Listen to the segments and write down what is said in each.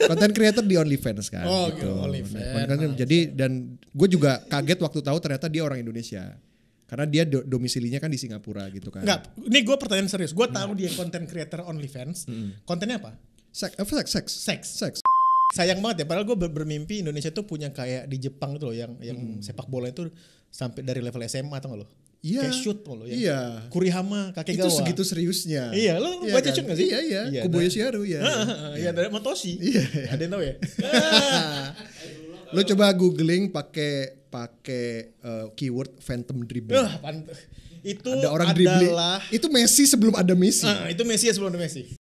Konten creator di OnlyFans kan. Oh, gitu. OnlyFans. Jadi dan gue juga kaget waktu tahu ternyata dia orang Indonesia. Karena dia domisilinya kan di Singapura gitu kan. Enggak, ini gue pertanyaan serius. Gue tahu dia konten creator OnlyFans. Kontennya apa? Seks. Sayang banget ya, padahal gue bermimpi Indonesia tuh punya kayak di Jepang tuh loh, yang sepak bola itu sampai dari level SMA atau nggak lo? Iya. Kayak shoot lo ya. Iya. Kurihama, Kakegawa. Itu segitu seriusnya. Iya, lo baca shoot nggak sih? Iya. Kubo Yoshiharu ya. Iya, dari Motoshi. Iya. Ada yang tahu ya? Lo coba googling pakai keyword Phantom Dribble. Itu ada orang dribbling. Itu Messi sebelum ada Messi. Itu Messi ya sebelum ada Messi.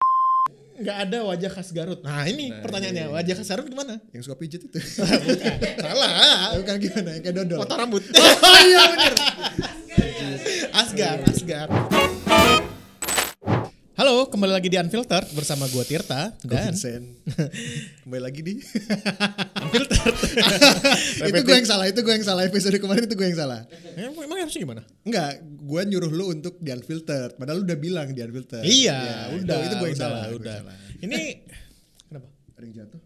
Nggak ada wajah khas Garut. Nah ini pertanyaannya, wajah khas Garut gimana? Yang suka pijet itu. Bukan. Salah. Bukan gimana? Yang kayak dodol. Potong rambut. Oh iya bener. Asgar. Halo, kembali lagi di Unfiltered bersama gua Tirta dan Vincent. Kembali lagi di Unfiltered. Itu gue yang salah episode kemarin itu gue yang salah. Emang harusnya gimana? Enggak, gue nyuruh lu untuk di Unfiltered. Padahal lu udah bilang di Unfiltered. Iya, ya, udah. Itu gue yang udah, salah. Udah. Ini kenapa? Ada yang jatuh?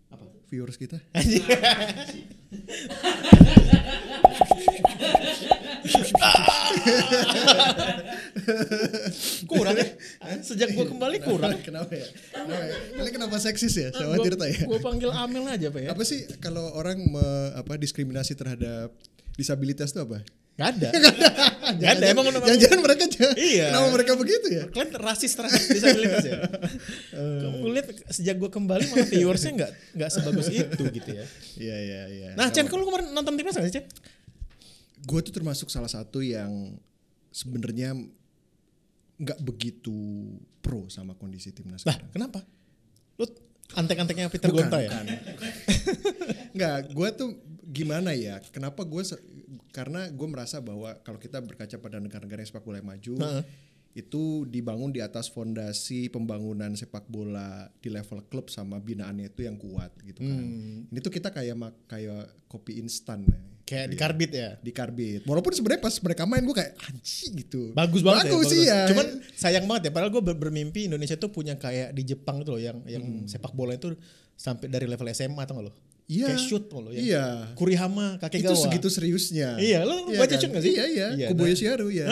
Apa? Viewers kita. Kurang ya? Sejak gua kembali kurang. Kenapa ya? Kalian kenapa seksis ya sama Tirta ya? Gua panggil Amel aja Pak ya. Apa sih kalau orang diskriminasi terhadap disabilitas itu apa? Gak ada. Emang Jangan-jangan mereka iya. Kenapa mereka begitu ya? Kalian rasis terhadap disabilitas ya? Kamu lihat sejak gue kembali malah viewersnya nggak sebagus itu gitu ya. Iya. Nah Chen, kalau kemarin nonton timnas nggak sih Chen? Gue tuh termasuk salah satu yang sebenarnya nggak begitu pro sama kondisi timnas. Nah kenapa? Lu antek-anteknya Peter Gonta ya? Enggak, gue tuh gimana ya? Kenapa karena gue merasa bahwa kalau kita berkaca pada negara-negara yang sepak bola yang maju, itu dibangun di atas fondasi pembangunan sepak bola di level klub sama binaannya itu yang kuat gitu kan. Ini tuh kita kayak kopi instan ya. Kayak di karbit ya? Di karbit. Walaupun sebenarnya pas mereka main gue kayak anjing gitu. Bagus banget sih ya. Cuman sayang banget ya, padahal gue bermimpi Indonesia tuh punya kayak di Jepang tuh loh, yang sepak bola itu sampai dari level SMA atau nggak lo? Iya. Kayak shoot lo ya. Iya. Kurihama, Kakegawa. Itu segitu seriusnya. Iya, lo baca shoot nggak sih? Iya. Kubo Yoshiharu ya.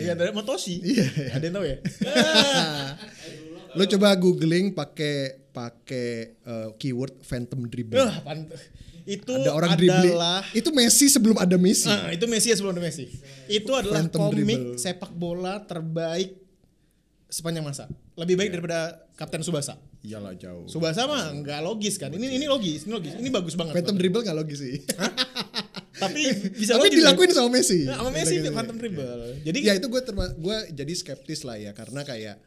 Iya, dari Motoshi. Iya. Ada yang tahu ya? Lo coba googling pakai keyword Phantom Dribble. Itu ada orang dribbling. Itu Messi sebelum ada Messi. Itu Messi ya sebelum ada Messi. Itu adalah Phantom komik Dribble. sepak bola terbaik sepanjang masa. Lebih baik daripada Kapten Tsubasa. Iyalah jauh. Tsubasa mah nggak logis kan. Ini logis. Ini bagus banget. Phantom Dribble nggak logis sih. Tapi bisa Tapi logis. dilakuin sama Messi. Sama Messi Phantom Dribble. Jadi ya itu gue jadi skeptis lah ya, karena kayak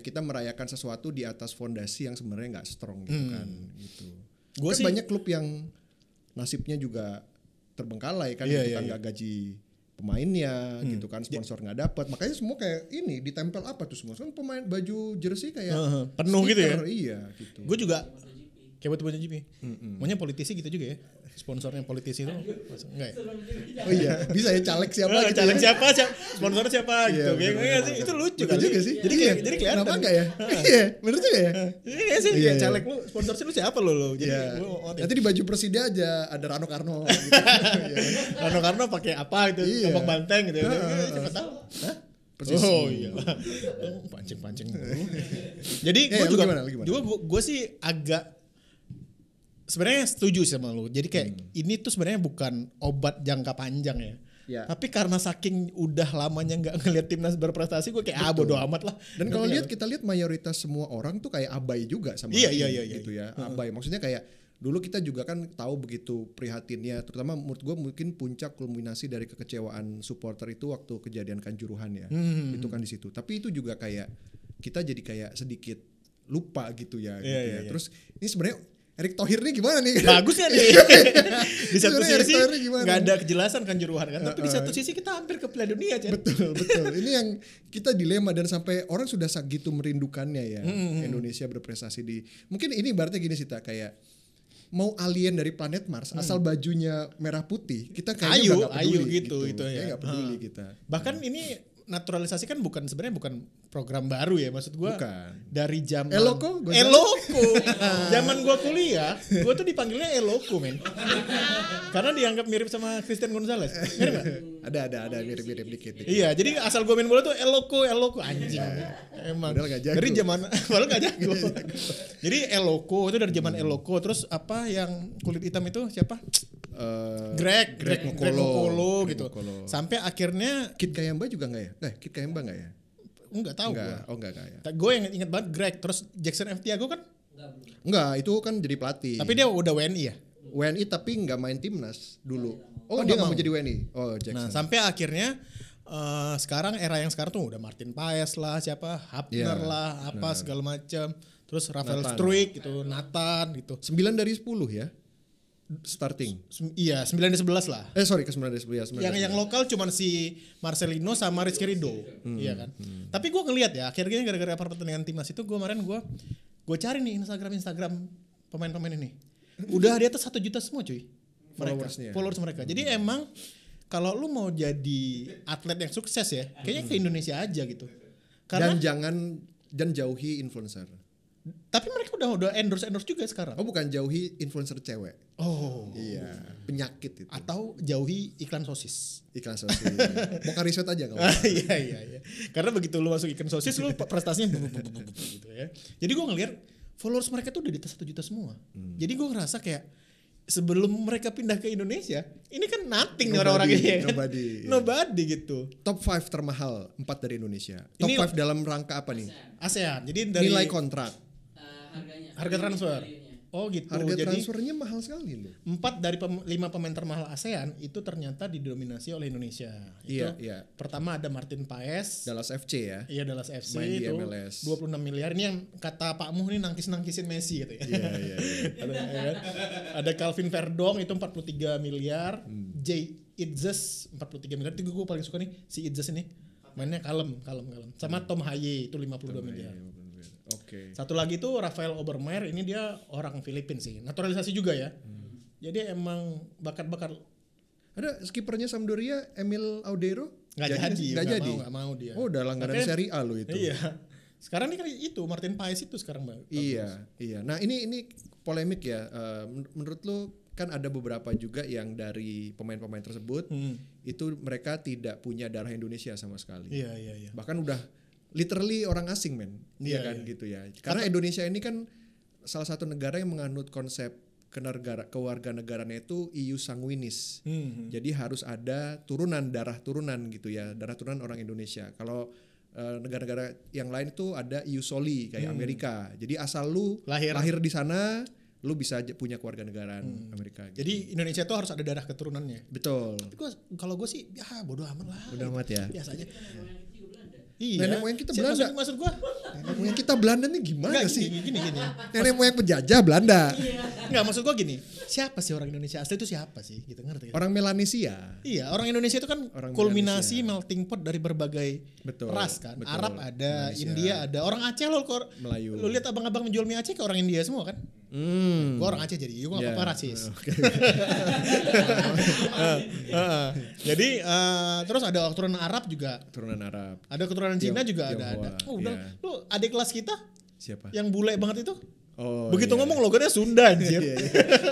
kita merayakan sesuatu di atas fondasi yang sebenarnya nggak strong gitu kan gitu. Gua Kan sih banyak klub yang nasibnya juga terbengkalai kan, gitu kan, nggak gaji pemainnya gitu kan, sponsor nggak dapat, makanya semua kayak ini ditempel apa tuh semua kan pemain baju jersey kayak penuh gitu ya. Iya gitu. Gue juga kayak buat GP. Maunya politisi gitu juga ya. Sponsornya politisi itu enggak ya? Oh iya, bisa ya caleg siapa gitu. Caleg ya. siapa? Sponsornya siapa gitu. Kayak sih itu lucu kan. juga sih. Jadi kelihatan. Kenapa enggak ya? Iya, bener juga ya. Iya sih, kayak caleg lu sponsornya lu siapa lu? Jadi nanti di baju Persida aja ada Rano Karno gitu. Rano Karno pakai apa itu? Kelompok banteng gitu. Siapa tahu. Hah? Persis. Oh iya. Pancing dulu. Jadi gue sih agak sebenarnya setuju sama lu. Jadi kayak ini tuh sebenarnya bukan obat jangka panjang ya. Tapi karena saking udah lamanya nggak ngeliat timnas berprestasi, gue kayak bodo amat lah. Dan kalau kita lihat mayoritas semua orang tuh kayak abai juga sama iya, gitu ya. Abai. Maksudnya kayak dulu kita juga kan tahu begitu prihatinnya, terutama menurut gue mungkin puncak kulminasi dari kekecewaan supporter itu waktu kejadian Kanjuruhan ya. Itu kan di situ. Tapi itu juga kayak kita jadi kayak sedikit lupa gitu ya. Terus ini sebenarnya Erick Thohir nih gimana nih? Bagus kan nih? Di satu sisi nggak ada kejelasan Kanjuruhan kan, tapi di satu sisi kita hampir ke Piala Dunia aja. Betul. Ini yang kita dilema dan sampai orang sudah segitu merindukannya ya. Indonesia berprestasi di. Mungkin ini ibaratnya gini sih kayak mau alien dari planet Mars asal bajunya merah putih kita kayaknya nggak peduli gitu ya. Nggak peduli kita. Bahkan ini naturalisasi kan sebenarnya bukan program baru ya, maksud gue dari zaman Eloko zaman gue kuliah gue tuh dipanggilnya Eloko men karena dianggap mirip sama Christian Gonzalez. Mirip gak? ada mirip dikit. Iya, jadi asal gue main bola tuh Eloko anjing. Emang dari zaman padahal gak jago. Jadi Eloko itu dari zaman Eloko, terus apa yang kulit hitam itu siapa? Greg Mokolo gitu. Sampai akhirnya Kid Kayamba juga enggak ya? Kid Kayamba enggak ya? Enggak tahu gue. Enggak ya. Gue yang ingat banget Greg, terus Jackson F. Tiago kan? Enggak, itu kan jadi pelatih. Tapi dia udah WNI ya? WNI tapi enggak main timnas dulu. Dia enggak mau jadi WNI. Oh, Jackson. Nah, sampai akhirnya sekarang era yang sekarang tuh udah Martin Paes lah, siapa? Hapner lah, apa segala macam. Terus Rafael Struijk gitu, Nathan gitu. 9 dari 10 ya. Starting. Iya, 9 dari 11 lah. Sorry, ke 9 dari 10 ya. Yang lokal cuman si Marcelino sama Rizky Ridho. Iya kan. Tapi gue ngeliat ya, akhirnya gara-gara pertandingan timnas itu gue cari nih Instagram pemain-pemain ini. Udah di atas 1 juta semua cuy. Followers mereka. Jadi emang kalau lu mau jadi atlet yang sukses ya, kayaknya ke Indonesia aja gitu. Karena jangan jauhi influencer. Tapi mereka udah endorse juga sekarang. Oh, bukan jauhi influencer cewek. Oh. Iya, penyakit itu. Atau jauhi iklan sosis. Mau riset aja kamu. Iya. Karena begitu lu masuk iklan sosis lu prestasinya gitu ya. Jadi gue ngeliat followers mereka tuh udah di atas 1 juta semua. Jadi gue ngerasa kayak sebelum mereka pindah ke Indonesia, ini kan nothing orang-orang ini ya kan? Nobody gitu. Top 5 termahal 4 dari Indonesia. Top 5 dalam rangka apa nih? ASEAN. Jadi dari nilai kontrak. Harga transfer. Oh gitu. Harga transfernya mahal sekali loh. 4 dari 5 pemain termahal ASEAN itu ternyata didominasi oleh Indonesia. Iya. Pertama ada Martin Paes. Dallas FC ya. Iya, Dallas FC main di itu MLS. 26 miliar. Ini yang kata Pak Muh ini nangkis-nangkisin Messi gitu ya. Iya. Ada Calvin Verdong itu 43 miliar. Jay Itzes 43 miliar. Itu gue paling suka nih si Itzes ini. Mainnya kalem. Sama Tom Haye itu 52 miliar. Oke. Satu lagi tuh Rafael Obermeier, ini dia orang Filipina sih, naturalisasi juga ya. Jadi emang bakat-bakat. Ada skipernya Sampdoria, Emil Audero? Nggak mau dia. Oh, udah langganan Serie A lo itu. Iya. Sekarang ini kan itu Martin Paes itu sekarang bang. Iya. Nah ini polemik ya. Menurut lo kan ada beberapa juga yang dari pemain-pemain tersebut itu mereka tidak punya darah Indonesia sama sekali. Iya. Bahkan udah literally orang asing men, gitu ya. Karena Indonesia ini kan salah satu negara yang menganut konsep kewarganegaraan itu ius sanguinis. Jadi harus ada darah turunan gitu ya, darah turunan orang Indonesia. Kalau negara-negara yang lain itu ada ius soli kayak Amerika. Jadi asal lu lahir di sana, lu bisa punya kewarganegaraan Amerika. Gitu. Jadi Indonesia tuh harus ada darah keturunannya. Betul. Tapi kalau gue sih ya bodo amat lah. Bodo amat ya. Biasa aja. Iya. Nenek moyang kita Belanda. Maksud gua. Nenek moyang kita Belanda nih gimana sih? Gini. Nenek moyang penjajah Belanda. Enggak, maksud gua gini. Siapa sih orang Indonesia asli itu siapa sih? Gitu ngerti kan? Orang Melanesia. Iya, orang Indonesia itu kan kulminasi melting pot dari berbagai ras kan. Betul. Arab ada, Malaysia. India ada. Orang Aceh loh Melayu. Lu lihat abang-abang menjual mie Aceh ke orang India semua kan? Gua orang Aceh jadi gua enggak apa-apa rasis. Okay. Jadi terus ada keturunan Arab juga. Keturunan Arab. Ada keturunan Cina juga ada. Lu adik kelas kita? Siapa? Yang bule banget itu? Oh, begitu ngomong logonya Sunda anjir.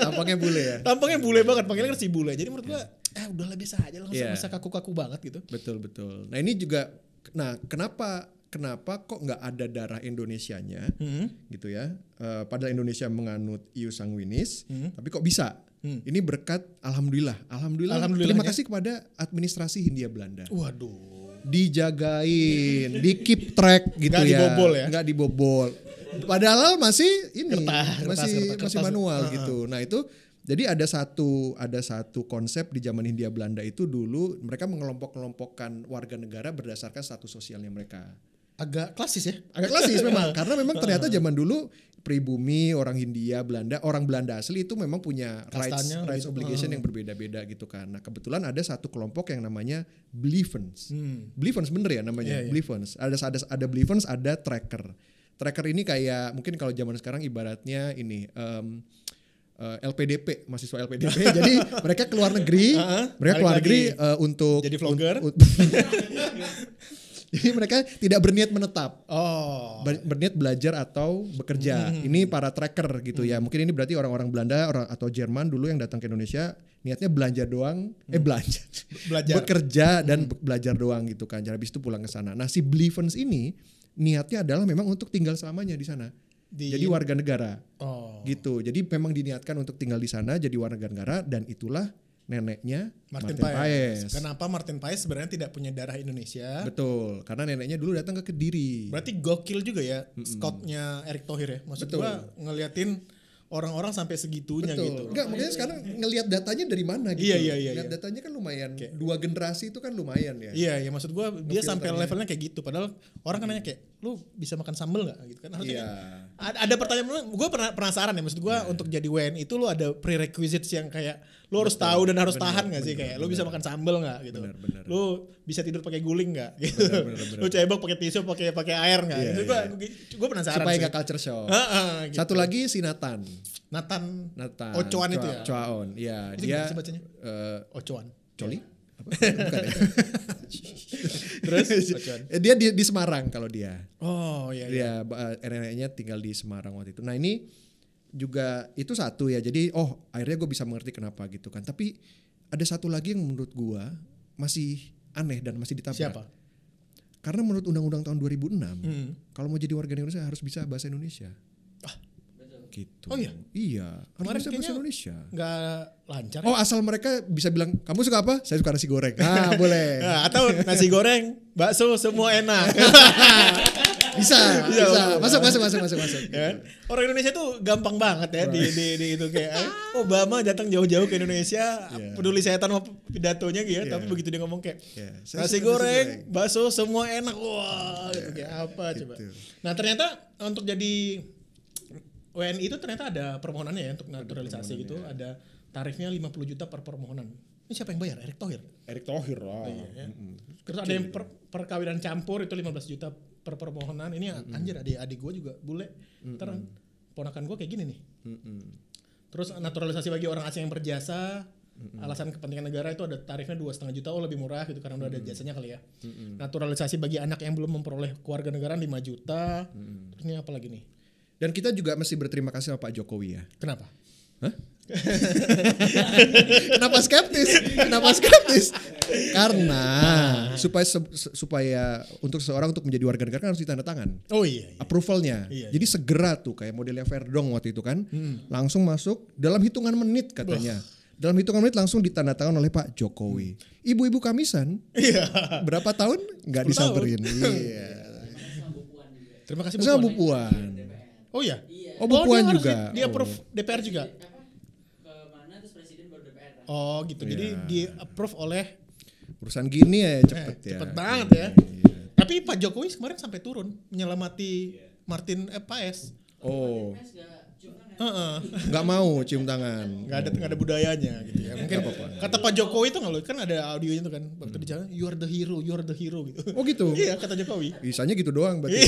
Tampangnya bule ya. Tampangnya bule banget, panggilnya kan si bule. Jadi menurut gua udahlah biasa aja lah, enggak usah kaku-kaku banget gitu. Betul. Nah, ini juga kenapa kok nggak ada darah Indonesianya gitu ya? Padahal Indonesia menganut ius sanguinis, tapi kok bisa? Ini berkat alhamdulillah. Terima kasih kepada administrasi Hindia Belanda. Waduh. Dijagain, di keep track gitu nggak ya. Dibobol ya. Nggak dibobol. Padahal masih kertas. manual gitu. Nah itu jadi ada satu konsep di zaman Hindia Belanda itu dulu mereka mengelompok-kelompokkan warga negara berdasarkan status sosialnya mereka. Agak klasis ya? Agak klasis memang karena memang ternyata zaman dulu pribumi orang Hindia Belanda, orang Belanda asli itu memang punya rights obligation yang berbeda-beda gitu kan. Nah, kebetulan ada satu kelompok yang namanya Blevens. Blevens bener ya namanya? Blevens. Ada Blevens, ada tracker. Tracker ini kayak mungkin kalau zaman sekarang ibaratnya ini LPDP, mahasiswa LPDP. Jadi mereka keluar negeri, untuk jadi vlogger. Jadi mereka tidak berniat menetap. Oh. Berniat belajar atau bekerja. Ini para tracker gitu ya. Mungkin ini berarti orang-orang Belanda atau Jerman dulu yang datang ke Indonesia niatnya belanja doang, belajar. Bekerja dan belajar doang gitu kan. Jadi habis itu pulang ke sana. Nah, si Blevins ini niatnya adalah memang untuk tinggal selamanya di sana. Jadi warga negara. Gitu. Jadi memang diniatkan untuk tinggal di sana jadi warga negara dan itulah neneknya Martin Paes. Kenapa Martin Paes sebenarnya tidak punya darah Indonesia? Betul, karena neneknya dulu datang ke Kediri. Berarti gokil juga ya scoutnya Erick Thohir ya. Maksud gua ngeliatin orang-orang sampai segitunya gitu. Enggak, makanya sekarang ngelihat datanya dari mana gitu. Iya. Lihat datanya kan lumayan. Kayak 2 generasi itu kan lumayan ya. Iya, maksud gua dia sampai levelnya kayak gitu. Padahal orang kan nanya kayak, lu bisa makan sambel nggak gitu kan? Harusnya kan, ada pertanyaan, gue penasaran ya. Maksud gua untuk jadi WNI itu lu ada prerequisites yang kayak lu harus tahu dan harus tahan nggak sih? Kayak lu bisa makan sambel nggak gitu? Bener. Lu bisa tidur pakai guling nggak? Gitu. Lu cebok pakai tisu, pakai air nggak? Gitu. Gue penasaran. Supaya nggak culture shock. Gitu. Satu lagi si Nathan. Ocoan itu ya. Coaon. Iya, itu dia bacanya? Ocoan. Coli? Bukan ya. Terus Ocoan. Dia di Semarang kalau dia. Oh iya. Dia neneknya tinggal di Semarang waktu itu. Nah, ini juga itu satu ya. Jadi akhirnya gue bisa mengerti kenapa gitu kan. Tapi ada satu lagi yang menurut gue masih aneh dan masih ditabrak. Siapa? Karena menurut undang-undang tahun 2006, kalau mau jadi warga Indonesia harus bisa bahasa Indonesia. Gitu. Oh iya? Iya. Harus bisa bahasa Indonesia. Nggak lancar. Asal mereka bisa bilang, kamu suka apa? Saya suka nasi goreng. Boleh. Nah, atau nasi goreng, bakso semua enak. Bisa. Masuk. Ya, orang Indonesia tuh gampang banget ya di itu kayak Obama datang jauh-jauh ke Indonesia, peduli setan sama pidatonya gitu, tapi begitu dia ngomong kayak nasi goreng, bakso semua enak. Wah, gitu kayak apa coba. Nah, ternyata untuk jadi WNI itu ternyata ada permohonannya ya untuk naturalisasi gitu, ada tarifnya 50 juta per permohonan. Ini siapa yang bayar? Erick Thohir lah. Iya, ya. Terus ada yang perkawinan campur itu 15 juta per permohonan. Ini anjir adik gue juga bule. Terus ponakan gue kayak gini nih. Terus naturalisasi bagi orang asing yang berjasa, alasan kepentingan negara itu ada tarifnya 2,5 juta, lebih murah gitu karena udah ada jasanya kali ya. Naturalisasi bagi anak yang belum memperoleh kewarganegaraan 5 juta. Terus ini apa lagi nih? Dan kita juga mesti berterima kasih sama Pak Jokowi ya. Kenapa? Hah? Kenapa skeptis? Karena supaya untuk seseorang untuk menjadi warga negara kan harus ditandatangan. Oh iya. Approvalnya. Jadi segera tuh kayak modelnya Verdong waktu itu kan, langsung masuk dalam hitungan menit katanya. Dalam hitungan menit langsung ditandatangan oleh Pak Jokowi. Ibu-ibu Kamisan, berapa tahun nggak disamperin? Iya. Terima kasih Bu Puan. Oh iya. Bu Puan juga. Dia approve DPR juga. Kemana terus presiden baru DPR. Oh gitu. Jadi di approve oleh urusan gini ya cepet ya. Cepet banget ya. Tapi Pak Jokowi kemarin sampai turun menyelamati Martin Paes. Oh. Nggak mau cium tangan. Nggak ada budayanya gitu ya. Mungkin kata Pak Jokowi itu nggak kan ada audionya tuh kan waktu di jalan, you are the hero gitu. Oh gitu. Iya kata Jokowi. Bisanya gitu doang berarti. Ya.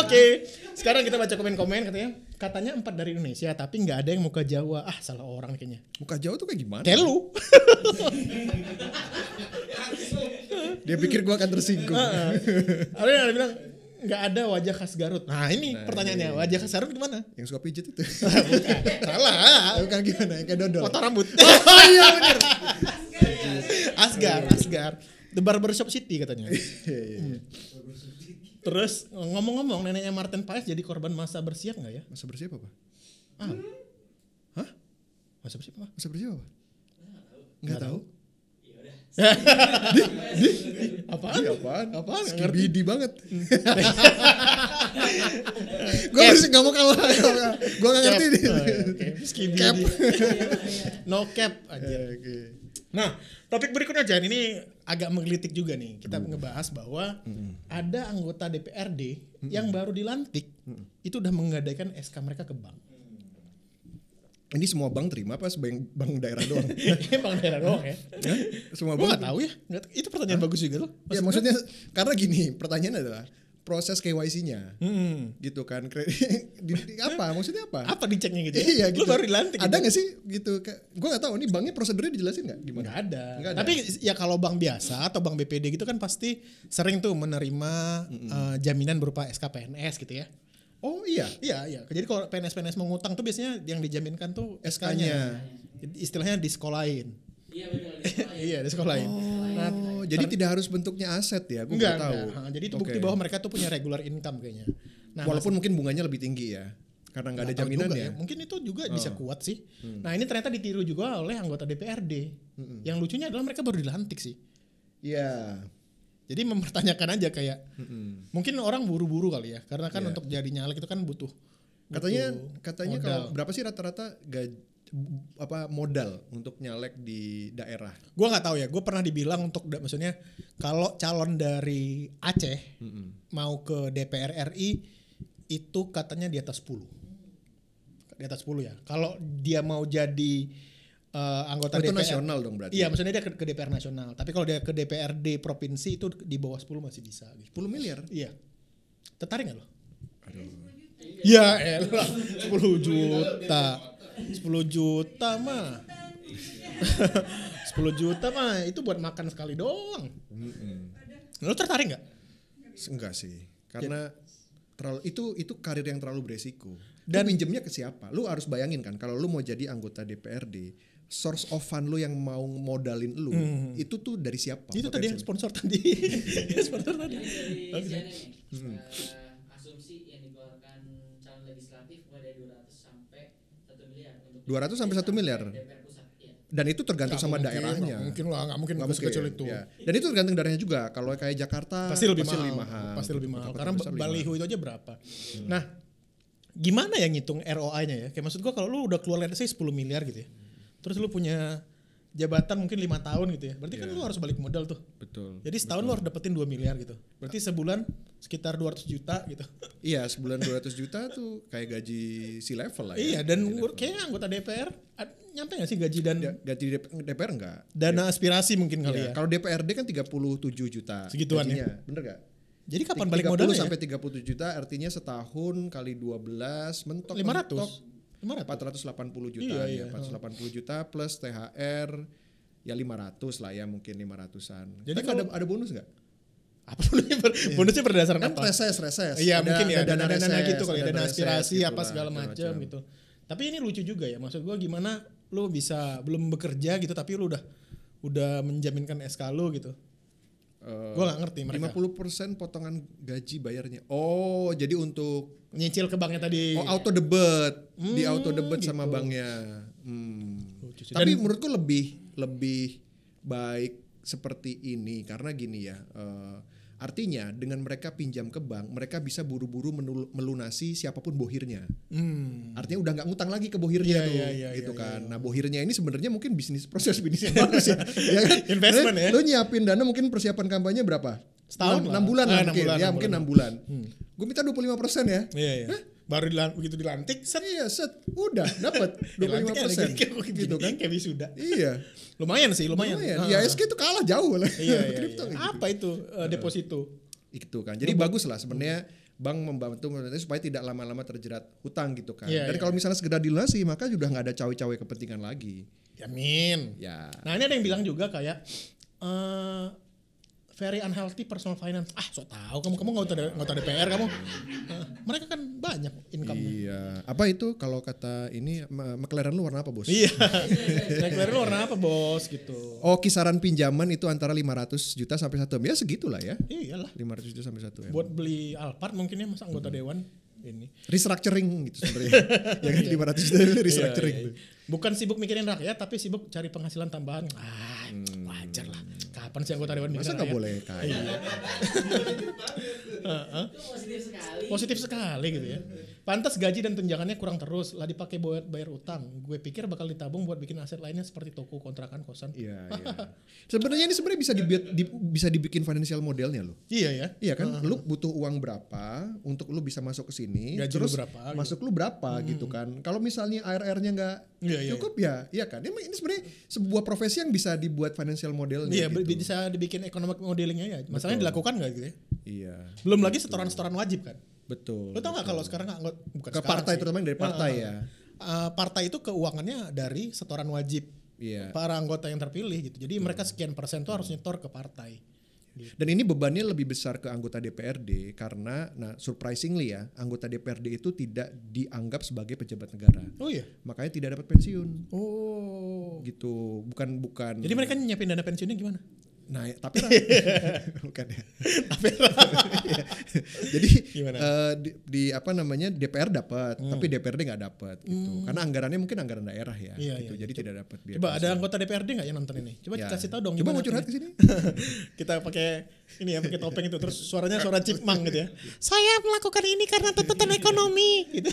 Oke. Sekarang kita baca komen-komen katanya 4 dari Indonesia tapi nggak ada yang muka Jawa. Salah orang kayaknya. Muka Jawa tuh kayak gimana? Kayak lu. Dia pikir gua akan tersinggung. Ada yang bilang nggak ada wajah khas Garut. Nah ini pertanyaannya, wajah khas Garut gimana? Yang suka pijet itu. Bukan. Salah. Bukan gimana? Yang kayak dodol. Potong rambut. Oh iya bener. Asgar. The Barbershop City katanya. Terus ngomong-ngomong neneknya Martin Paes jadi korban masa bersiap nggak ya? Masa bersiap apa? Hah? Masa bersiap apa? Masa bersiap apa? Nggak tahu. Apaan? Skibidi banget. Gue masih nggak mau kalah. Gue nggak ngerti nih. Skibidi. No cap aja. Nah, topik berikutnya Jan ini agak menggelitik juga nih. Kita ngebahas bahwa ada anggota DPRD yang baru dilantik itu udah menggadaikan SK mereka ke bank. Ini semua bank terima apa bank daerah doang? Bank daerah doang ya? Semua bank. Gue gak tahu ya. Itu pertanyaan bagus juga loh. Ya maksudnya karena gini, pertanyaannya adalah proses KYC-nya. Gitu kan. Apa? Maksudnya apa? Apa diceknya gitu? Iya gitu. Lu baru dilantik. Ada nggak sih gitu? Gue nggak tahu. Ini banknya prosedurnya dijelasin nggak? Gimana? Nggak ada. Nggak ada. Tapi ya kalau bank biasa atau bank BPD gitu kan pasti sering tuh menerima jaminan berupa SKPNS gitu ya. Oh iya. Iya. Jadi kalau PNS mau ngutang tuh biasanya yang dijaminkan tuh SK-nya. Istilahnya disekolahin. Iya benar. Iya, disekolahin. Oh, jadi tidak harus bentuknya aset ya? Gue Enggak tahu. Jadi itu bukti bahwa mereka tuh punya regular income kayaknya. Nah, walaupun mungkin bunganya lebih tinggi ya. Karena nggak ada jaminan ya. Mungkin itu juga bisa kuat sih. Nah ini ternyata ditiru juga oleh anggota DPRD. Yang lucunya adalah mereka baru dilantik sih. Iya. Jadi mempertanyakan aja kayak mungkin orang buru-buru kali ya. Karena kan untuk jadi nyalek itu kan butuh katanya modal. kalau berapa sih rata-rata modal untuk nyalek di daerah? Gue nggak tahu ya. Gue pernah dibilang maksudnya kalau calon dari Aceh mau ke DPR RI itu katanya di atas 10. Di atas 10 ya. Kalau dia mau jadi anggota itu DPR nasional dong berarti. Iya, maksudnya dia ke DPR nasional. Tapi kalau dia ke DPRD provinsi itu di bawah 10 masih bisa. 10 miliar? Iya. Tertarik nggak lo? Aduh. Ya elah 10 juta. 10 juta mah. 10 juta mah itu buat makan sekali doang. Lo tertarik nggak? Enggak sih. Karena itu karir yang terlalu beresiko. Dan lu pinjemnya ke siapa? Lu harus bayangin kan kalau lu mau jadi anggota DPRD, source of fund lu yang mau modalin lu itu tuh dari siapa? Itu tadi yang sponsor tadi. Sponsor tadi. Asumsi yang dikeluarkan calon legislatif mulai dari 200 sampai 1 miliar untuk 200 sampai 1 miliar. DPR pusat. Iya. Dan itu tergantung sama daerahnya. Nggak mungkin sekecil itu. Ya. Dan itu tergantung daerahnya juga. Kalau kayak Jakarta pasti lebih mahal. Karena baliho itu aja berapa. Nah, gimana ya ngitung ROI-nya ya? Kayak maksud gua kalau lu udah keluar let's say 10 miliar gitu ya. Terus lu punya jabatan mungkin 5 tahun gitu ya. Berarti kan lu harus balik modal tuh. Betul. Jadi setahun lu harus dapetin 2 miliar gitu. Berarti sebulan sekitar 200 juta gitu. Iya, sebulan 200 juta tuh kayak gaji si level lah ya. Iya, dan kayaknya anggota DPR nyampe gak sih gaji dan gaji DPR enggak? Dana aspirasi mungkin kali ya. Kalau DPRD kan 37 juta. Segituan gajinya. ya. Bener gak? Jadi kapan balik modalnya? 30 sampai 37 juta artinya setahun kali 12 mentok 480 juta. Iya. 480 juta plus THR ya 500 lah ya, mungkin 500-an. Jadi kalau ada bonus enggak? Apa bonusnya berdasarkan Kan apa? reses. Iya, mungkin ya dana gitu kali, dana aspirasi gitu apa segala macam gitu. Tapi ini lucu juga ya. Maksud gua gimana lu bisa belum bekerja gitu tapi lu udah menjaminkan SK lu gitu. Gue gak ngerti mereka. 50% potongan gaji bayarnya. Oh, jadi untuk nyicil ke banknya tadi. Oh, auto debit. Di auto debit gitu. sama banknya. Tapi menurutku lebih baik seperti ini karena gini ya. Artinya dengan mereka pinjam ke bank, mereka bisa buru-buru melunasi siapapun bohirnya. Artinya udah nggak ngutang lagi ke bohirnya gitu kan. Nah bohirnya ini sebenarnya mungkin proses bisnis yang bagus ya. Ya kan? Investment ya. Lu nyiapin dana mungkin persiapan kampanye berapa? Setahun 6 bulan lah mungkin. Mungkin 6 bulan. Gue minta 25% ya. Iya. Baru begitu dilantik set. Iya set. Udah dapat 25% gitu kan. Kayak wisuda. Iya. Lumayan sih, lumayan. IHSG itu kalah jauh lah. Iya. Kripto, apa itu deposito? Itu kan. Jadi bagus lah sebenarnya bank membantu supaya tidak lama-lama terjerat hutang gitu kan. Dan kalau misalnya segera dilunasi maka sudah nggak ada cawe-cawe kepentingan lagi. Yamin. Ya. Nah ini ada yang bilang juga kayak very unhealthy personal finance. So tahu kamu nggak tahu DPR kamu. Mereka kan banyak income. Iya. Apa itu kalau kata ini McLaren lu warna apa bos? Iya. McLaren lu warna apa bos gitu. Oh kisaran pinjaman itu antara 500 juta sampai 1 M. Ya segitulah ya. Iyalah. 500 juta sampai 1 M. Buat beli Alphard mungkin ya masa anggota dewan ini. Restructuring gitu sebenarnya. Ya kan 500 juta itu restructuring. Iya. Bukan sibuk mikirin rakyat tapi sibuk cari penghasilan tambahan. Wajar lah. Kapan sih anggota dewan masa nggak boleh kaya? Positif sekali gitu ya. Pantas gaji dan tunjangannya kurang terus lah dipakai buat bayar utang. Gue pikir bakal ditabung buat bikin aset lainnya seperti toko, kontrakan, kosan. Iya. Sebenarnya ini bisa dibikin financial modelnya loh. Iya ya. Iya kan, lu butuh uang berapa untuk lu bisa masuk ke sini, gaji terus lu berapa, masuk lu berapa gitu kan. Kalau misalnya ARR-nya nggak cukup ya kan. Ini sebenarnya sebuah profesi yang bisa dibuat financial modelnya. Iya, gitu. bisa dibikin economic modelingnya ya. Masalahnya dilakukan nggak gitu ya? Iya. Belum lagi setoran-setoran wajib kan. Betul. Lo tau nggak kalau sekarang bukan ke partai sih. Terutama dari partai ya. Partai itu keuangannya dari setoran wajib para anggota yang terpilih gitu. Jadi mereka sekian persen tuh harus nyetor ke partai. Gitu. Dan ini bebannya lebih besar ke anggota DPRD karena, surprisingly ya, anggota DPRD itu tidak dianggap sebagai pejabat negara. Oh iya. Makanya tidak dapat pensiun. Oh. Gitu. Bukan. Jadi mereka nyiapin dana pensiunnya gimana? Nah, tapi bukan ya. Jadi di apa namanya DPR dapat, tapi DPRD nggak dapat gitu. Karena anggarannya mungkin anggaran daerah ya. Gitu. Jadi tidak dapat. Coba ada anggota DPRD nggak yang nonton ini? Coba kasih tahu dong. Coba mau curhat ke sini. Kita pakai ini ya, pakai topeng itu terus suaranya suara cipmang gitu ya. Saya melakukan ini karena tuntutan ekonomi gitu.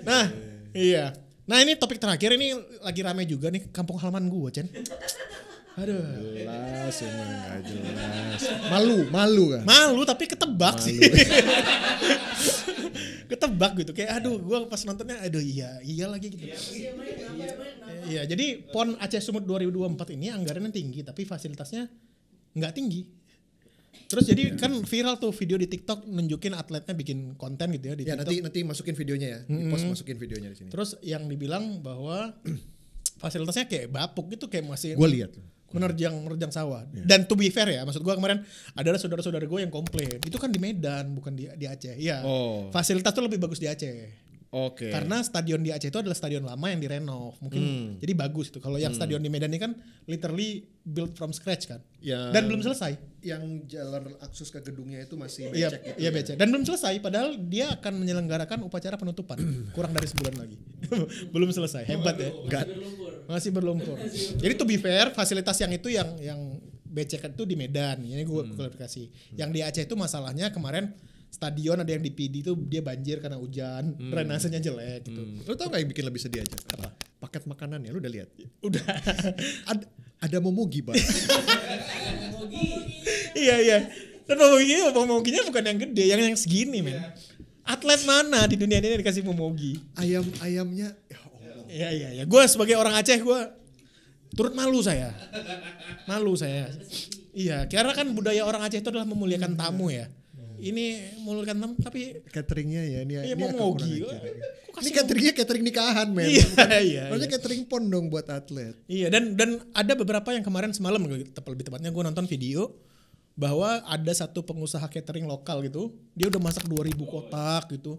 Nah, iya. Nah ini topik terakhir ini lagi rame juga nih kampung halaman gue, Cen. Aduh. Jelas emang gak jelas. Malu kan? Malu tapi ketebak sih. Ketebak gitu kayak aduh gue pas nontonnya aduh iya lagi gitu. Iya jadi PON Aceh Sumut 2024 ini anggarannya tinggi tapi fasilitasnya nggak tinggi. Terus jadi kan viral tuh video di TikTok nunjukin atletnya bikin konten gitu ya di TikTok. Nanti masukin videonya ya. Di post masukin videonya di sini. Terus yang dibilang bahwa fasilitasnya kayak bapuk gitu kayak masih gue lihat menerjang sawah. Dan to be fair ya, maksud gue kemarin adalah saudara-saudara gue yang komplain. Itu kan di Medan bukan di Aceh. Iya. Fasilitas tuh lebih bagus di Aceh. Oke. Karena stadion di Aceh itu adalah stadion lama yang direnov. Mungkin jadi bagus itu. Kalau yang stadion di Medan ini kan literally built from scratch kan. Dan belum selesai. Yang jalan akses ke gedungnya itu masih becek gitu. Iya becek. Dan belum selesai padahal dia akan menyelenggarakan upacara penutupan kurang dari sebulan lagi. Belum selesai. Hebat ya. Masih berlumpur. Jadi to be fair, fasilitas yang itu yang becek itu di Medan. Ini gue klarifikasi. Yang di Aceh itu masalahnya kemarin stadion ada yang di PD tuh dia banjir karena hujan, drainasenya jelek gitu. Lu tau gak yang bikin lebih sedih aja? Apa? Paket makanan ya, lu udah lihat? Udah. ada momogi, Bang. Iya. Dan momoginya bukan yang gede, yang segini, men. Atlet mana di dunia ini dikasih momogi? Ayamnya. Iya. Gue sebagai orang Aceh gue turut malu saya. Iya, karena kan budaya orang Aceh itu adalah memuliakan tamu ya. Ini memuliakan tamu tapi cateringnya ya ini momogi. Ini catering nikahan, men. Iya. Maksudnya catering pon dong buat atlet. Iya, dan ada beberapa yang kemarin semalam lebih tepatnya gue nonton video bahwa ada satu pengusaha catering lokal gitu, dia udah masak 2000 kotak gitu.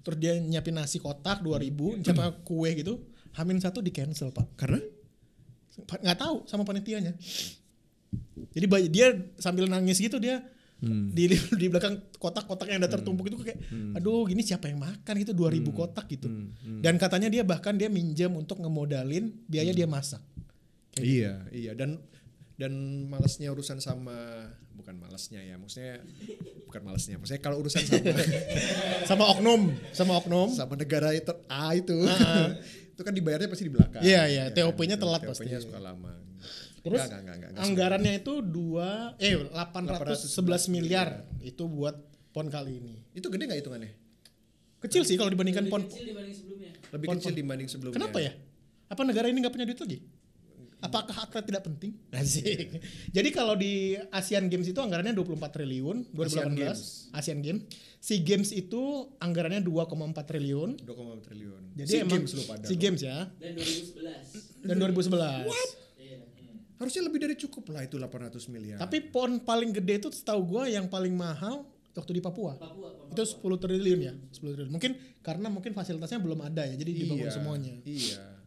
Terus dia nyiapin nasi kotak 2000, sama kue gitu. H-1 di cancel, Pak. Karena? Nggak tahu sama panitianya. Jadi dia sambil nangis gitu dia di belakang kotak-kotak yang udah tertumpuk itu kayak aduh gini siapa yang makan gitu 2000 kotak gitu. Dan katanya dia minjem untuk ngemodalin biaya dia masak. Iya dan malasnya urusan bukan malasnya kalau urusan sama oknum sama negara itu itu kan dibayarnya pasti di belakang. Iya, TOP-nya telat pasti. TOP-nya suka lama. Terus anggarannya itu 811 miliar itu buat PON kali ini. Itu gede nggak hitungannya? Kecil sih kalau dibandingkan PON. Lebih kecil dibanding sebelumnya. Kenapa ya? Apa negara ini nggak punya duit lagi? Apakah atlet tidak penting? Asik. Jadi kalau di Asian Games itu anggarannya 24 triliun 2018. Asian Games. SEA Games itu anggarannya 2,4 triliun. 2,4 triliun. Jadi SEA Games ya. Dan 2011. What? Harusnya lebih dari cukup lah itu 800 miliar. Tapi PON paling gede itu setahu gue yang paling mahal waktu di Papua. Itu 10 triliun ya. 10 triliun. Mungkin fasilitasnya belum ada ya. Jadi dibangun semuanya. Iya.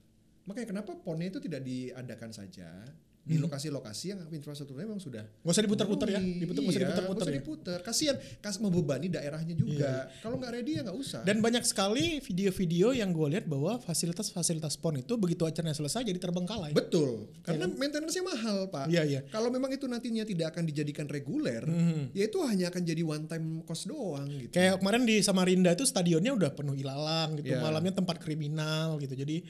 Makanya kenapa PON-nya itu tidak diadakan saja di lokasi-lokasi yang infrastrukturnya memang sudah nggak usah diputar-putar ya, nggak usah diputar. Kasihan, membebani daerahnya juga. Kalau nggak ready ya nggak usah. Dan banyak sekali video-video yang gue lihat bahwa fasilitas PON itu begitu acaranya selesai jadi terbengkalai. Betul, karena maintenance-nya mahal, Pak. Iya. Kalau memang itu nantinya tidak akan dijadikan reguler, ya itu hanya akan jadi one time cost doang gitu. Kayak kemarin di Samarinda itu stadionnya udah penuh ilalang gitu, malamnya tempat kriminal gitu, jadi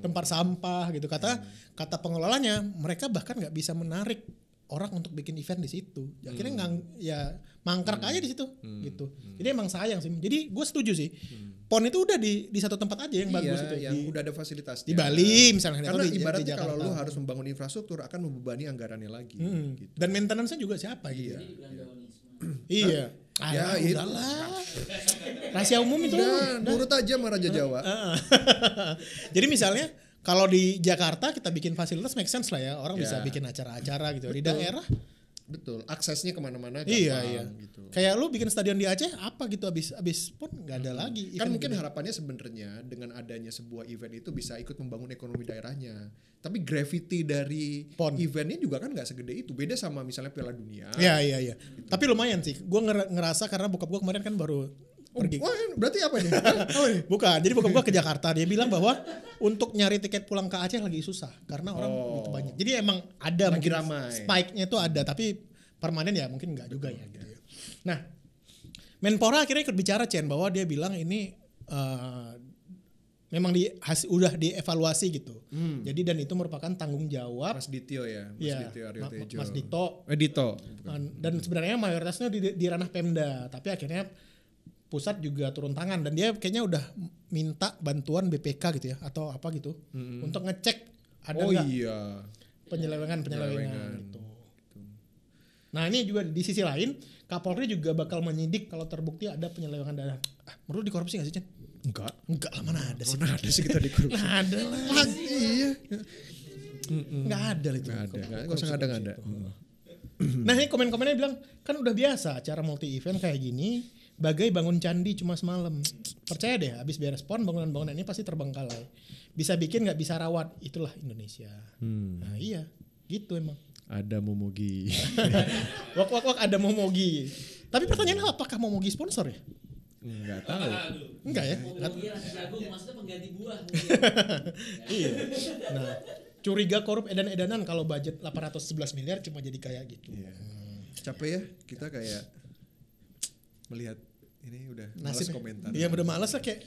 tempat sampah gitu. Kata pengelolanya, mereka bahkan nggak bisa menarik orang untuk bikin event di situ. Akhirnya mangkrak aja di situ gitu. Jadi emang sayang sih. Jadi gue setuju sih. PON itu udah di satu tempat aja yang bagus itu. Yang udah ada fasilitas. Di Bali misalnya. Karena ibaratnya kalau lu harus membangun infrastruktur akan membebani anggarannya lagi. Gitu. Dan maintenance-nya juga siapa gitu. Iya. Ya udahlah. Rahasia umum itu. Nurut aja sama Raja Jawa. Jadi misalnya kalau di Jakarta kita bikin fasilitas make sense lah ya. Orang bisa bikin acara-acara gitu. Di daerah betul, aksesnya kemana-mana gampang. Iya. Gitu. Kayak lu bikin stadion di Aceh apa gitu abis pun nggak ada lagi. Kan mungkin harapannya sebenarnya dengan adanya sebuah event itu bisa ikut membangun ekonomi daerahnya. Tapi gravity dari eventnya juga kan nggak segede itu. Beda sama misalnya Piala Dunia. Iya. Gitu. Tapi lumayan sih. Gue ngerasa karena bokap gue kemarin kan baru pergi. Berarti apa nih? Bukan. Jadi bokap gue ke Jakarta. Dia bilang bahwa untuk nyari tiket pulang ke Aceh lagi susah karena orang begitu banyak. Jadi emang ada lagi mungkin ramai. Spike-nya itu ada tapi permanen ya mungkin enggak juga ya gitu. Nah, Menpora akhirnya ikut bicara Chen bahwa dia bilang ini memang udah dievaluasi gitu. Jadi dan itu merupakan tanggung jawab Mas Dityo ya, Dityo Aryo Tejo. Mas Dito. Dito. Dan sebenarnya mayoritasnya di ranah Pemda, tapi akhirnya pusat juga turun tangan dan dia kayaknya udah minta bantuan BPK gitu ya atau apa gitu untuk ngecek ada nggak penyelewengan gitu. Nah ini juga di sisi lain Kapolri juga bakal menyidik kalau terbukti ada penyelewengan dana. Menurut dikorupsi nggak sih Chen? Enggak lah, mana ada sih. Mana ada sih kita dikorupsi? Nggak ada lah. Iya. Nggak ada itu. Nggak usah ada. Nah ini komen-komennya bilang kan udah biasa acara multi event kayak gini. Bagai bangun candi cuma semalam. Percaya deh, habis beres PON bangunan-bangunan ini pasti terbengkalai. Bisa bikin nggak bisa rawat, itulah Indonesia. Nah iya, gitu emang. Ada Momogi. Wak ada Momogi. Tapi pertanyaannya apakah Momogi sponsor ya? Enggak tahu. Enggak ya? Momogi rasa jagung maksudnya pengganti buah. Iya. Nah, curiga korup edan-edanan kalau budget 811 miliar cuma jadi kayak gitu. Iya. Capek ya kita kayak melihat ini udah malas komentar. Iya udah malas lah kayak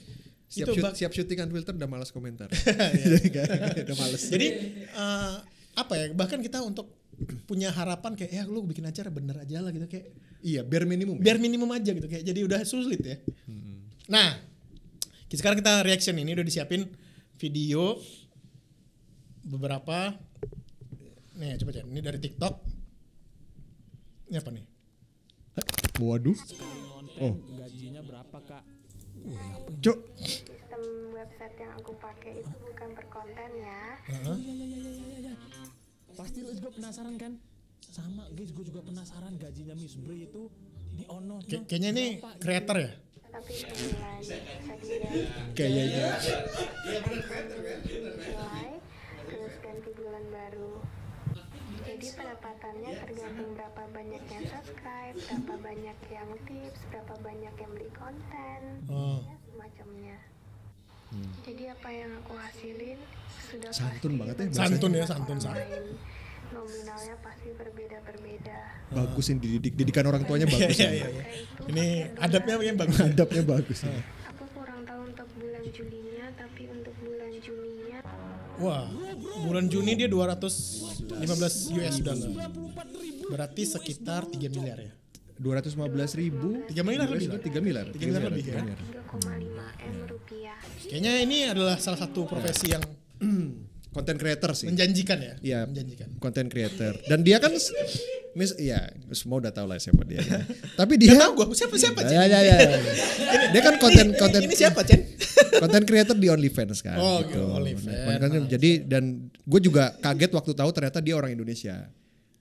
siap syutingan filter udah malas komentar. Udah malas. Jadi apa ya? Bahkan kita untuk punya harapan kayak ya lu bikin acara bener aja lah gitu kayak. Iya, bare minimum aja gitu kayak jadi udah sulit ya. Nah, sekarang kita reaction ini udah disiapin video beberapa. Nih coba cek. Ini dari TikTok. Ini apa nih? Waduh. Oh. Gajinya berapa, Kak? Cuk. Sistem website yang aku pakai itu bukan berkonten ya. Iya. Pasti lu juga penasaran kan? Sama guys, gue juga penasaran gajinya Miss Bri itu di Ono. Kayaknya ini kreator ya? Tapi sebulan Kayaknya. Terus ganti bulan baru. Jadi pendapatannya tergantung berapa banyak yang subscribe, berapa banyak yang tips, berapa banyak yang beli konten, semacamnya. Jadi apa yang aku hasilin sudah santun banget ya. Santun. Nominalnya pasti berbeda-berbeda. Bagusin didikan orang tuanya bagus. Iya. Ini adabnya bagus. Adabnya bagus. Aku kurang tahu untuk bulan Julinya, tapi untuk bulan Juninya. Wah, bulan Juni dia 215 US dollar. Berarti sekitar 3 miliar ya. 215.000 3 miliar lebih. 3 miliar. 3 miliar lebih ya. 3,5 M rupiah. Kayaknya ini adalah salah satu profesi yang content creator sih. Menjanjikan ya? Iya, menjanjikan. Content creator. Dan dia kan semua udah tahu lah siapa dia. Tapi dia tahu gua siapa Chen? Ya. Dia kan konten ini siapa Chen? Content creator di OnlyFans kan. Oh, gitu. OnlyFans. Jadi dan gue juga kaget waktu tahu ternyata dia orang Indonesia.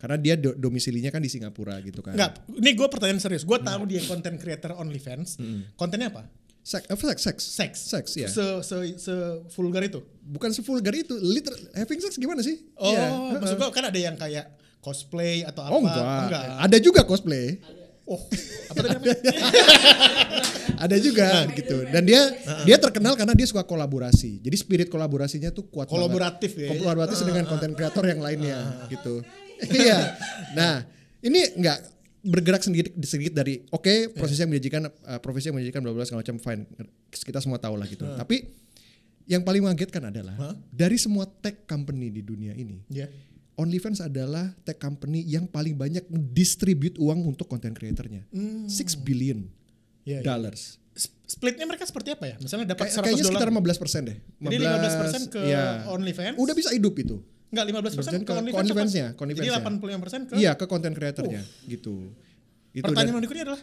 Karena dia domisilinya kan di Singapura gitu kan. Enggak, ini gue pertanyaan serius. Gue tahu dia content creator OnlyFans. Kontennya apa? Seks ya. Se vulgar itu. Bukan sevulgar itu. Having sex gimana sih? Oh, maksud gue kan ada yang kayak cosplay atau apa? Oh enggak. Ada juga cosplay. Oh, apa tadi namanya? Ada juga gitu. Dan dia terkenal karena dia suka kolaborasi. Jadi spirit kolaborasinya tuh kuat kolaboratif banget. Kolaboratif dengan konten kreator yang lainnya gitu. Iya. Nah, ini enggak bergerak sedikit dari profesi yang menjanjikan bla bla segala macam fine. Kita semua tahu lah gitu. Tapi yang paling mengagetkan adalah dari semua tech company di dunia ini. OnlyFans adalah tech company yang paling banyak mendistribute uang untuk content creatornya. $6 billion. splitnya mereka seperti apa ya? Misalnya dapat $100. Kayaknya sekitar 15% deh. Jadi 15% ke OnlyFans. Udah bisa hidup itu. Enggak 15% ke OnlyFans-nya. Jadi 85% ke iya, ke content creator-nya gitu. Itu pertanyaan berikutnya adalah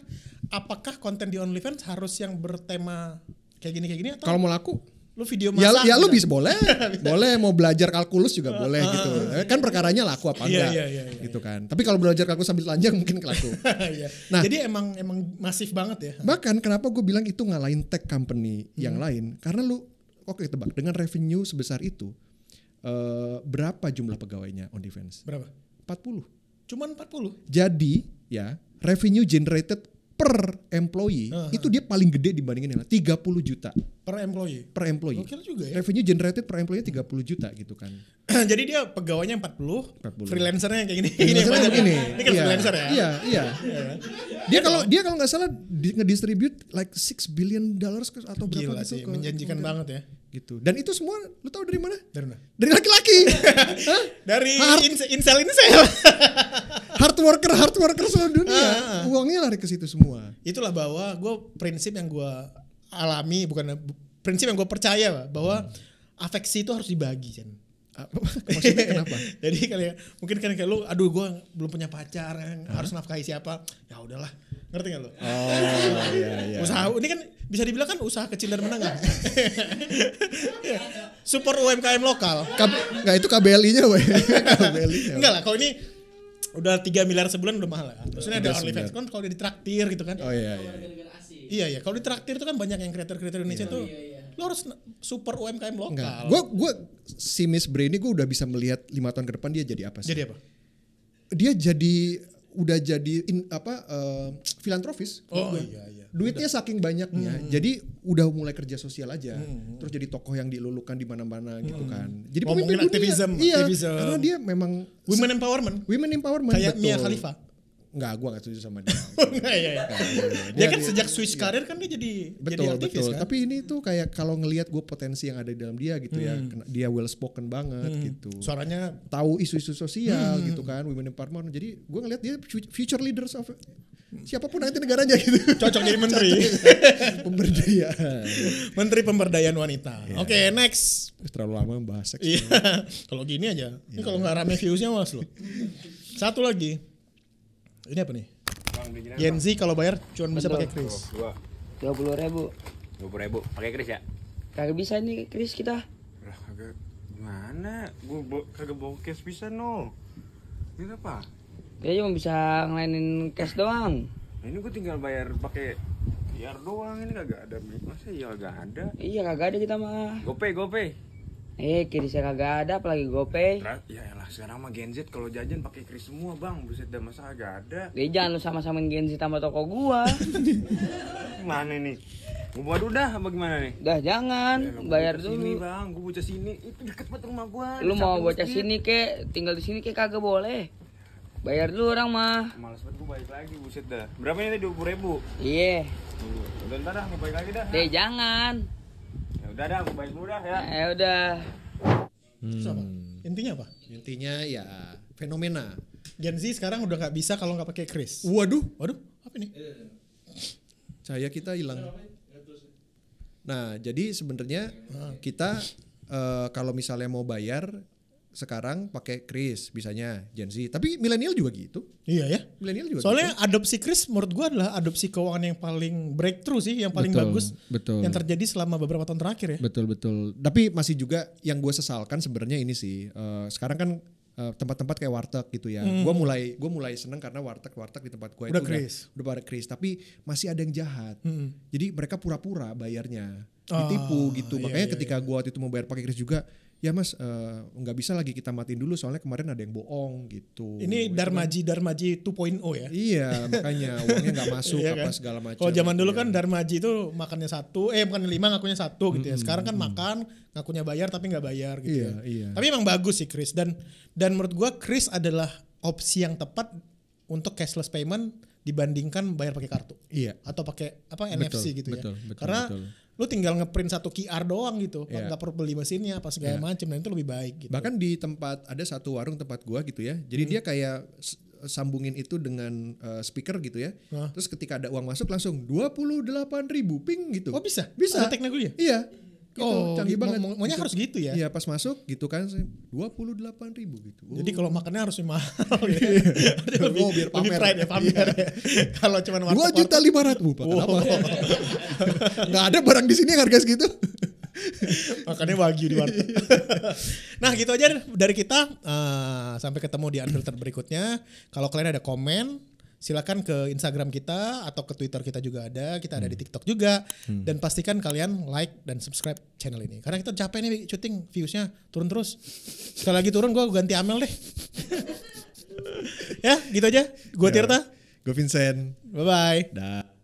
apakah konten di OnlyFans harus yang bertema kayak gini atau kalau mau laku lu video masak? Ya lu bisa boleh. Boleh mau belajar kalkulus juga boleh gitu. Kan perkaranya laku apa enggak gitu kan. Tapi kalau belajar kalkulus sambil telanjang mungkin laku. Nah, jadi emang masif banget ya. Bahkan kenapa gue bilang itu ngalahin tech company yang lain karena lu oke tebak dengan revenue sebesar itu berapa jumlah pegawainya OnlyFans? Berapa? 40. Cuman 40. Jadi ya revenue generated per employee itu dia paling gede dibandingin yang lain, 30 juta per employee. Gokil juga ya. Revenue generated per employee 30 juta gitu kan. Jadi dia pegawainya 40. Freelancernya kayak gini. Ini kan freelancer ya. Iya. Dia kalau nggak salah ngedistribute like $6 billion atau berapa gila gitu. Sih, menjanjikan banget ya. Gitu. Dan itu semua lu tahu dari mana? Dari mana? Dari laki-laki. Dari incel. hard worker seluruh dunia. Uangnya lari ke situ semua. Itulah bahwa prinsip yang gue alami, prinsip yang gue percaya bahwa afeksi itu harus dibagi kan. Maksudnya kenapa? Jadi mungkin kayak lu, aduh gue belum punya pacar, harus nafkahi siapa? Ya udahlah, ngerti nggak lu? Iya. Usaha ini kan bisa dibilang kan usaha kecil dan menengah. Support UMKM lokal. Nggak itu KBLI-nya, weh. Enggak lah, kalau ini udah 3 miliar sebulan udah mahal ya. Maksudnya ada OnlyFans kan kalau dia ditraktir gitu kan. Oh iya. Iya, kalau ditraktir itu kan banyak yang kreator-kreator Indonesia tuh. Lo harus support UMKM lokal. Gue si Miss Bray ini gue udah bisa melihat 5 tahun ke depan dia jadi apa sih? Jadi apa? Dia udah jadi filantropis. Iya. Duitnya saking banyaknya, jadi udah mulai kerja sosial aja. Terus jadi tokoh yang dilulukan di mana-mana gitu kan. Jadi ngomongin aktivisme. Karena dia memang women empowerment. Kayak betul. Mia Khalifa. Enggak, gue gak setuju sama dia. Iya. Dia kan sejak switch karir kan dia jadi aktivis betul. kan. Tapi ini tuh kayak kalau ngelihat gue potensi yang ada di dalam dia gitu ya. Dia well spoken banget gitu. Suaranya tahu isu-isu sosial gitu kan, women empowerment. Jadi gue ngelihat dia future leaders of siapapun nanti negaranya gitu. Cocok jadi menteri. Pemberdayaan. Menteri pemberdayaan wanita. Oke, next. Terlalu lama membahas seks. Iya. Kalau gini aja. Ini kalau nggak rame viewsnya mas lo. Satu lagi. Ini apa nih? Gen Z kalau bayar cuma bisa pakai kris. 20.000. 20.000 pakai kris ya? Kagak bisa nih kris kita. Lah kagak gimana? Gua kagak bawa cash bisa no. Ini apa? Dia cuma bisa ngelainin cash doang. Nah, ini gua tinggal bayar pakai QR doang, ini kagak ada. Masa iya kagak ada? Iya kagak ada kita mah. GoPay. Krisnya kagak ada apalagi GoPay. Ya elah sekarang mah Gen Z kalau jajan pakai kris semua bang. Buset dah masa kagak ada. Dia jangan lu sama-samain Gen Z sama toko gua. Gimana nih? Gua buat udah apa gimana nih? Dah jangan, bayar dulu. Sini bang, gua bocah sini. Itu deket banget rumah gua. Lu mau bocah sini kek, tinggal di sini kek kagak boleh. Bayar dulu orang mah. Males banget gua balik lagi, buset dah. Berapa ini tadi 20.000? Iya. Udah ntar dah, gua balik lagi dah. Deh jangan. Ya udah dah, gua balik dulu dah ya. Udah. Apa? Intinya apa? Intinya ya fenomena. Gen Z sekarang udah nggak bisa kalau nggak pakai kris. Waduh, Apa ini? cahaya kita hilang. Nah, jadi sebenarnya kita kalau misalnya mau bayar sekarang pakai kris bisanya Gen Z. Tapi milenial juga gitu. Iya ya. Milenial juga. Soalnya gitu. adopsi kris menurut gua adalah adopsi keuangan yang paling breakthrough sih, yang paling bagus. Betul. Yang terjadi selama beberapa tahun terakhir ya. Betul. Tapi masih juga yang gue sesalkan sebenarnya ini sih. Sekarang kan tempat-tempat kayak warteg gitu ya. Gue mulai seneng karena warteg di tempat gue itu udah pada kris. Tapi masih ada yang jahat. Jadi mereka pura-pura bayarnya, ditipu gitu. Makanya ketika gue waktu itu mau bayar pakai kris juga, ya mas nggak bisa lagi kita matiin dulu soalnya kemarin ada yang bohong gitu. Ini Darmaji 2.0 ya. Iya makanya uangnya nggak masuk iya apa kan? segala macam. Kalau zaman dulu kan Darmaji itu makannya 1, bukan 5 ngakunya 1 gitu ya. Sekarang kan makan ngakunya bayar tapi nggak bayar gitu. Iya. Tapi emang bagus sih Kris dan menurut gua Kris adalah opsi yang tepat untuk cashless payment dibandingkan bayar pakai kartu. Iya. Atau pakai NFC gitu ya. Betul, Karena lu tinggal ngeprint satu QR doang gitu, Iya. nggak perlu beli mesinnya apa segala macam, dan itu lebih baik gitu. Bahkan di tempat ada satu warung tempat gua gitu ya, jadi dia kayak sambungin itu dengan speaker gitu ya. Terus ketika ada uang masuk langsung 28.000 ping gitu. Oh bisa? Bisa. Ada teknologi ya? Iya. Gitu, canggih banget. Maunya gitu. harus gitu ya? Iya pas masuk gitu kan 28.000 gitu. Jadi kalau makannya harus mahal gitu. Biar pamer. Lebih pride ya pamer. Kalau cuma warteg 2.500.000 apa? Nggak ada barang di sini yang harga segitu. Makannya wagyu di warteg. Nah gitu aja dari kita. Sampai ketemu di unfiltered berikutnya. Kalau kalian ada komen, silakan ke Instagram kita atau ke Twitter kita juga ada. Kita ada di TikTok juga. Dan pastikan kalian like dan subscribe channel ini. Karena kita capek nih syuting, viewsnya turun terus. Sekali lagi turun gue ganti Amel deh. Ya gitu aja. Gue Tirta. Gue Vincent. Bye-bye. Dah.